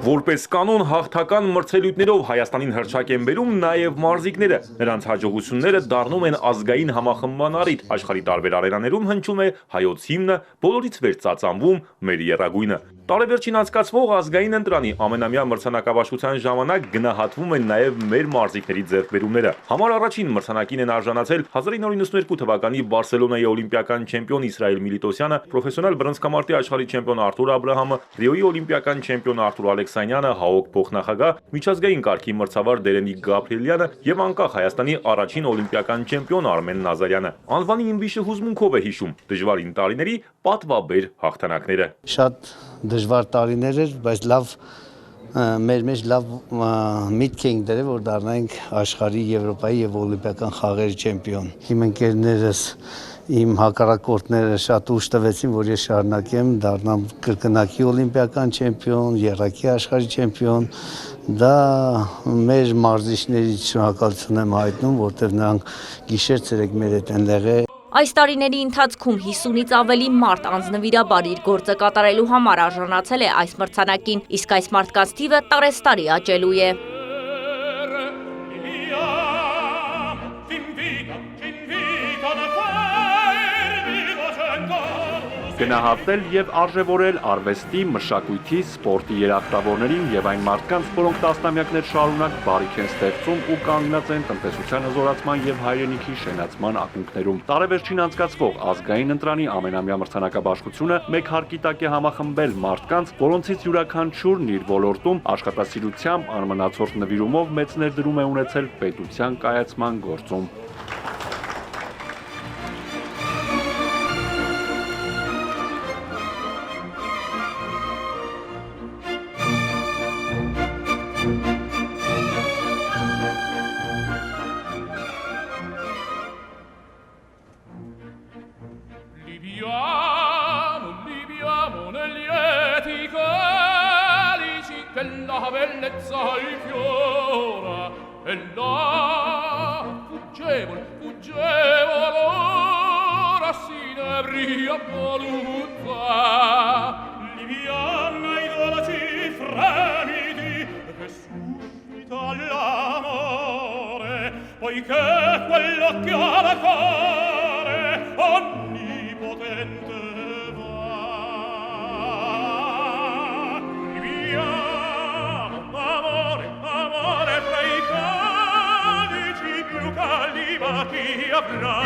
Որպես կանոն հաղթական մրցելույթներով Հայաստանին հռչակ են բերում նաև մարզիկները։ Նրանց հաջողությունները դառնում են ազգային համախմբման առիթ։ Աշխարհի տարբեր արենաներում հնչում է հայոց հիմնը, բոլորից վեր ծածանվում մեր եռագույնը։ Տարեվերջին անցկացվող ազգային ընտրանի ամենամյա մրցանակաբաշխության ժամանակ գնահատվում են նաև մեր մարզիկների ձեռքբերումները։ Համար առաջին մրցանակին են արժանացել 1992 թվականի Բարսելոնայի օլիմպիական չեմպիոն Իսրայել Միլիտոսյանը, պրոֆեսիոնալ բռնցքամարտի աշխարհի չեմպիոն Արտուր Աբրահամը, Ռիոյի օլիմպիական չեմպիոն Արտուր Ալեքսանյանը, ՀԱՕԿ փոխնախագահ, միջազգային կարգի մրցավար Դերենիկ Գաբրիելյանը եւ անկախ Հայաստանի առաջին օլիմպիական չեմպիոն Արմեն Նազարյանը։ Անվանի իմբիշը հուզմունքով է հիշում դժվարին տարիների պատվաբեր հաղթանակները։ Շատ դժվար տարիներ էր, բայց լավ մեր մեջ լավ միտք էինք դրել, որ դառնանք աշխարհի, Եվրոպայի եւ օլիմպիական խաղերի չեմպիոն։ Իմ ընկերներս, իմ հակառակորդները շատ ուժ տվեցին, որ ես շարունակեմ, դառնամ կրկնակի օլիմպիական չեմպիոն, եռակի աշխարհի չեմպիոն։ Դա մեր մարզիչների շնորհակալություն եմ հայտնում, որտեղ նրանք գիշեր-ցերեկ մեր հետ են եղել։ Այս տարիների ընթացքում 50-ից ավելի մարդ անձնվիրաբար իր գործը կատարելու համար արժանացել է այս մրցանակին, իսկ այս մարդկանց թիվը տարեստարի աճելու է։ Գնահատել եւ արժեվորել արվեստի, մշակույթի, սպորտի երախտավորներին եւ այն մարդկանց, որոնք տասնամյակներ շարունակ բարիք են ստեղծում ու կանգնած են տնտեսության հզորացման եւ հայրենիքի շենացման ակունքներում։ Տարեվերջին անցկացվող ազգային ընտրանի ամենամյա մրցանակաբաշխությունը մեկ հարկի տակ է համախմբել մարդկանց, որոնցից յուրաքանչյուրն իր ոլորտում աշխատասիրությամբ, անմնացորդ նվիրումով մեծ ներդրում է ունեցել պետության կայացման գործում։ Libiamo negli eti calici che la bellezza infiora e là fuggevol ora si nebria voluta liviana i dolci fremiti che suscita l'amore poiché quello che ha da fare onnipotente chi avrà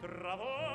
tra voi